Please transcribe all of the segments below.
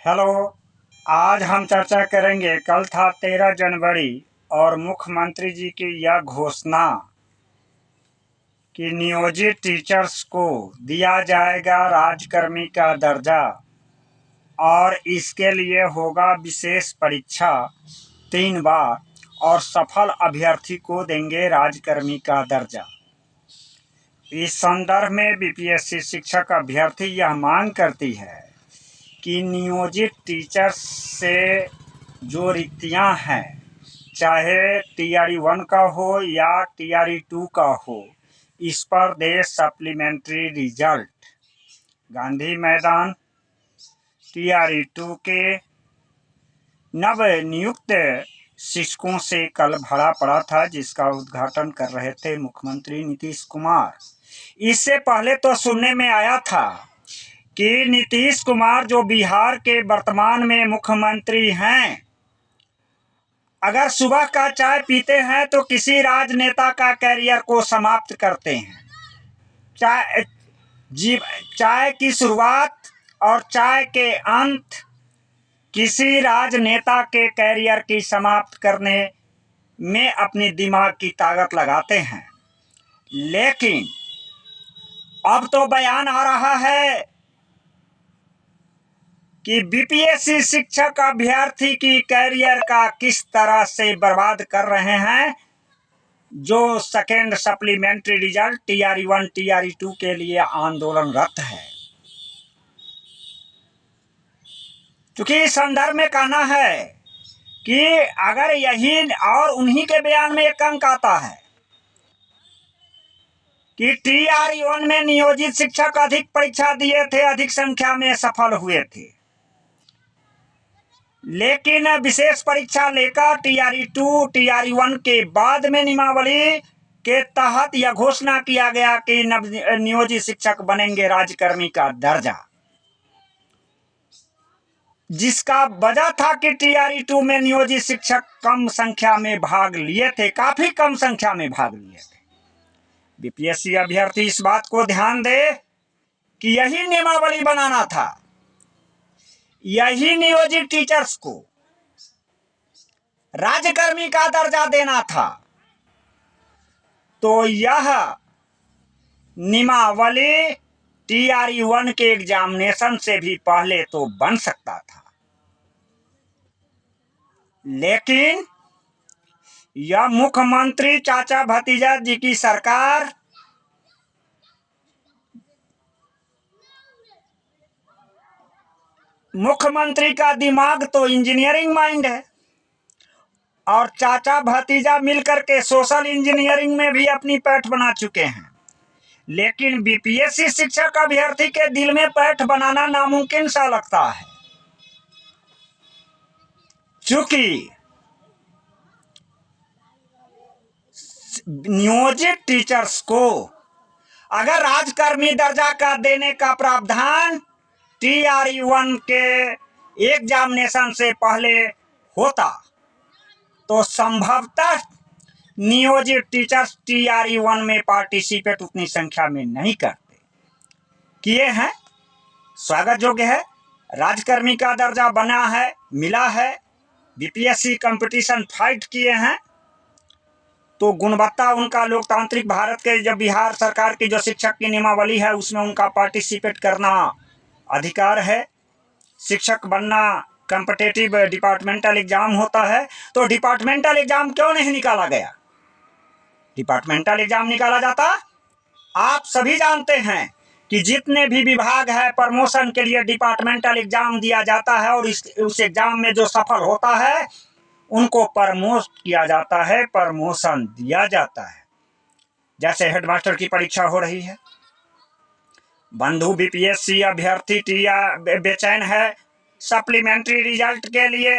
Hello. आज हम चर्चा करेंगे कल था 13 जनवरी और मुख्यमंत्री जी की यह घोषणा कि नियोजित टीचर्स को दिया जाएगा राजकर्मी का दर्जा और इसके लिए होगा विशेष परीक्षा 3 बार और सफल अभ्यर्थी को देंगे राजकर्मी का दर्जा। इस संदर्भ में बीपीएससी शिक्षक अभ्यर्थी यह मांग करती है कि नियोजित टीचर्स से जो रिक्तियां हैं, चाहे टीआरई 1 का हो या टीआरई 2 का हो, इस पर दे सप्लीमेंट्री रिजल्ट। गांधी मैदान टीआरई 2 के नव नियुक्त शिक्षकों से कल भरा पड़ा था, जिसका उद्घाटन कर रहे थे मुख्यमंत्री नीतीश कुमार। इससे पहले तो सुनने में आया था कि नीतीश कुमार जो बिहार के वर्तमान में मुख्यमंत्री हैं, अगर सुबह का चाय पीते हैं तो किसी राजनेता का कैरियर को समाप्त करते हैं। चाय की शुरुआत और चाय के अंत किसी राजनेता के कैरियर की समाप्त करने में अपनी दिमाग की ताकत लगाते हैं। लेकिन अब तो बयान आ रहा है कि बीपीएससी शिक्षक अभ्यर्थी की कैरियर का किस तरह से बर्बाद कर रहे हैं, जो second supplementary result TRE 1 TRE 2 के लिए आंदोलनरत है। क्योंकि इस संदर्भ में कहना है कि अगर यही और उन्हीं के बयान में एक अंक आता है कि टीआरई 1 में नियोजित शिक्षक अधिक परीक्षा दिए थे, अधिक संख्या में सफल हुए थे, लेकिन विशेष परीक्षा लेकर टीआरई 2 टीआरई 1 के बाद में नियमावली के तहत यह घोषणा किया गया कि नियोजित शिक्षक बनेंगे राजकर्मी का दर्जा, जिसका वजह था कि टीआरई 2 में नियोजित शिक्षक कम संख्या में भाग लिए थे, काफी कम संख्या में भाग लिए थे। बीपीएससी अभ्यर्थी इस बात को ध्यान दे कि यही नियमावली बनाना था, यही नियोजित टीचर्स को राजकर्मी का दर्जा देना था, तो यह नियमावली टीआरई 1 के एग्जामिनेशन से भी पहले तो बन सकता था। लेकिन यह मुख्यमंत्री चाचा भतीजा जी की सरकार मुख्यमंत्री का दिमाग तो इंजीनियरिंग माइंड है और चाचा भतीजा मिलकर के सोशल इंजीनियरिंग में भी अपनी पैठ बना चुके हैं। लेकिन बीपीएससी शिक्षक अभ्यर्थी के दिल में पैठ बनाना नामुमकिन सा लगता है, क्योंकि नियोजित टीचर्स को अगर राजकर्मी दर्जा का देने का प्रावधान टीआरई 1 के एग्जामिनेशन से पहले होता तो संभवतः नियोजित टीचर्स टीआरई 1 में पार्टिसिपेट उतनी संख्या में नहीं करते। किए हैं, स्वागत योग्य है, राजकर्मी का दर्जा बना है, मिला है, बीपीएससी कंपटीशन फाइट किए हैं, तो गुणवत्ता उनका लोकतांत्रिक भारत के जब बिहार सरकार की जो शिक्षक की नियमावली है उसमें उनका पार्टिसिपेट करना अधिकार है। शिक्षक बनना कॉम्पिटिटिव डिपार्टमेंटल एग्जाम होता है, तो डिपार्टमेंटल एग्जाम क्यों नहीं निकाला गया? डिपार्टमेंटल एग्जाम निकाला जाता। आप सभी जानते हैं कि जितने भी विभाग है प्रमोशन के लिए डिपार्टमेंटल एग्जाम दिया जाता है और उस एग्जाम में जो सफल होता है उनको प्रमोट किया जाता है, प्रमोशन दिया जाता है। जैसे हेडमास्टर की परीक्षा हो रही है। बंधु बीपीएससी अभ्यर्थी बेचैन है सप्लीमेंट्री रिजल्ट के लिए।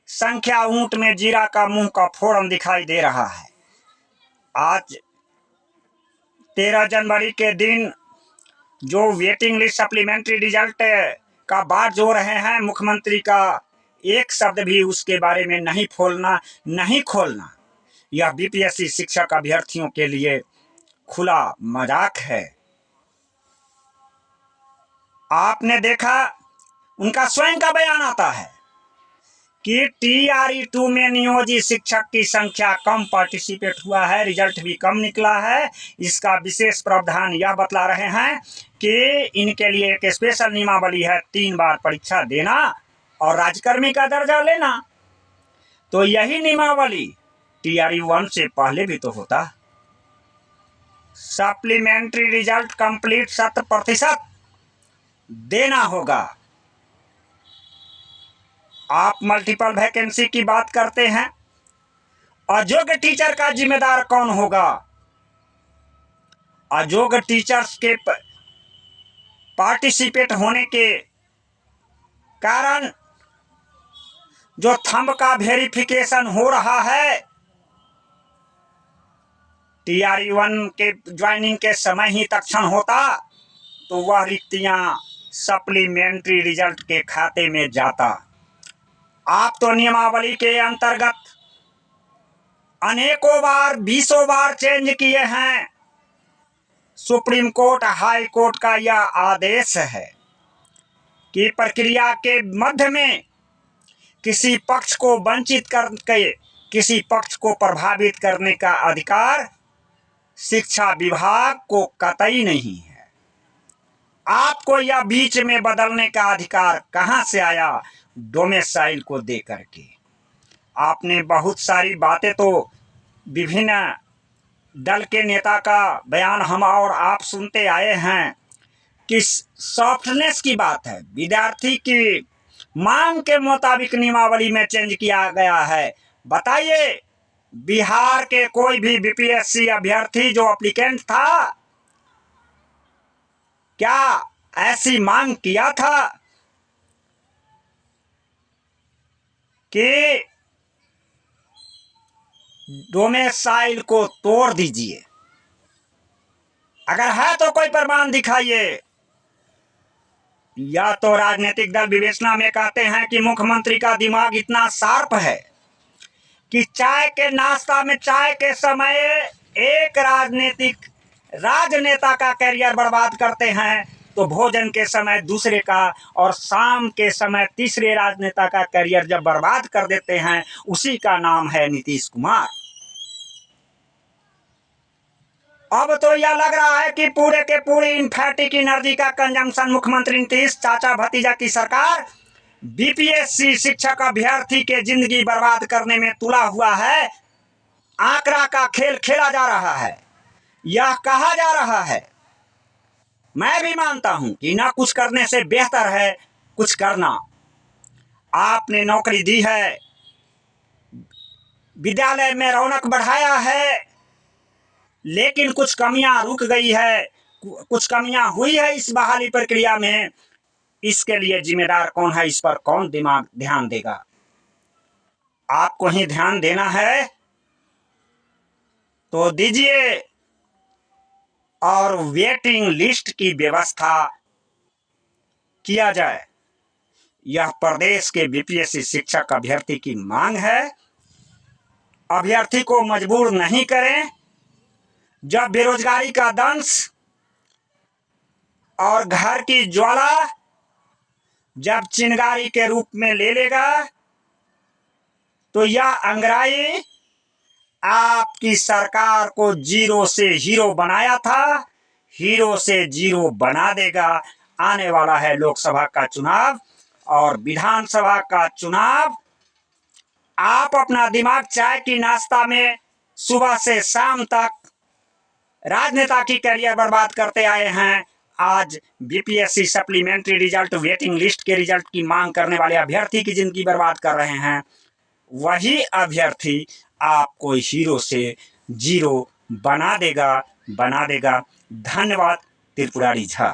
संख्या ऊंट में जीरा का मुंह का फोड़न दिखाई दे रहा है। आज 13 जनवरी के दिन जो वेटिंग लिस्ट सप्लीमेंट्री रिजल्ट का बाट जो रहे हैं, मुख्यमंत्री का एक शब्द भी उसके बारे में नहीं खोलना, यह बीपीएससी शिक्षक अभ्यर्थियों के लिए खुला मजाक है। आपने देखा उनका स्वयं का बयान आता है कि TRE-2 में नियोजित शिक्षक की संख्या कम पार्टिसिपेट हुआ है, रिजल्ट भी कम निकला है। इसका विशेष प्रावधान यह बतला रहे हैं कि इनके लिए एक स्पेशल नियमावली है, 3 बार परीक्षा देना और राज्यकर्मी का दर्जा लेना। तो यही नियमावली TRE-1 से पहले भी तो होता। सप्लीमेंट्री रिजल्ट कंप्लीट 100% देना होगा। आप मल्टीपल वैकेंसी की बात करते हैं। अयोग्य टीचर का जिम्मेदार कौन होगा? अयोग्य टीचर्स के पार्टिसिपेट होने के कारण जो थंब का वेरिफिकेशन हो रहा है, TRE-1 के ज्वाइनिंग के समय ही तत्क्षण होता तो वह रिक्तियां सप्लीमेंट्री रिजल्ट के खाते में जाता। आप तो नियमावली के अंतर्गत अनेकों बार 20 बार चेंज किए हैं। सुप्रीम कोर्ट, हाई कोर्ट का यह आदेश है कि प्रक्रिया के मध्य में किसी पक्ष को वंचित करके किसी पक्ष को प्रभावित करने का अधिकार शिक्षा विभाग को कतई नहीं है। आपको यह बीच में बदलने का अधिकार कहां से आया? डोमेसाइल को दे करके। आपने बहुत सारी बातें तो विभिन्न दल के नेता का बयान हम और आप सुनते आए हैं कि सॉफ्टनेस की बात है, विद्यार्थी की मांग के मुताबिक नियमावली में चेंज किया गया है। बताइए, बिहार के कोई भी BPSC अभ्यर्थी जो एप्लीकेंट था, क्या ऐसी मांग किया था कि डोमेसाइल को तोड़ दीजिए? अगर है तो कोई प्रमाण दिखाइए। या तो राजनीतिक दल विवेचना में कहते हैं कि मुख्यमंत्री का दिमाग इतना शार्प है कि चाय के नाश्ता में चाय के समय एक राजनेता का करियर बर्बाद करते हैं, तो भोजन के समय दूसरे का और शाम के समय तीसरे राजनेता का करियर जब बर्बाद कर देते हैं, उसी का नाम है नीतीश कुमार। अब तो यह लग रहा है कि पूरे के पूरी इन्फेटिक एनर्जी का कंजम्पशन मुख्यमंत्री नीतीश, चाचा भतीजा की सरकार BPSC शिक्षक अभ्यर्थी के जिंदगी बर्बाद करने में तुला हुआ है। आंकड़ा का खेल खेला जा रहा है। यह कहा जा रहा है, मैं भी मानता हूं कि ना कुछ करने से बेहतर है कुछ करना। आपने नौकरी दी है, विद्यालय में रौनक बढ़ाया है, लेकिन कुछ कमियां रुक गई है, कुछ कमियां हुई है इस बहाली प्रक्रिया में। इसके लिए जिम्मेदार कौन है? इस पर कौन ध्यान देगा? आपको ही ध्यान देना है तो दीजिए और वेटिंग लिस्ट की व्यवस्था किया जाए। यह प्रदेश के BPSC शिक्षक अभ्यर्थी की मांग है। अभ्यर्थी को मजबूर नहीं करें। जब बेरोजगारी का दंश और घर की ज्वाला जब चिंगारी के रूप में ले लेगा, तो यह अंगराई आपकी सरकार को जीरो से हीरो बनाया था, हीरो से जीरो बना देगा। आने वाला है लोकसभा का चुनाव और विधानसभा का चुनाव। आप अपना दिमाग चाय की नाश्ता में सुबह से शाम तक राजनेता की करियर बर्बाद करते आए हैं। आज BPSC supplementary result, waiting list के रिजल्ट की मांग करने वाले अभ्यर्थी की जिंदगी बर्बाद कर रहे हैं। वही अभ्यर्थी आपको हीरो से जीरो बना देगा। धन्यवाद त्रिपुरारी झा।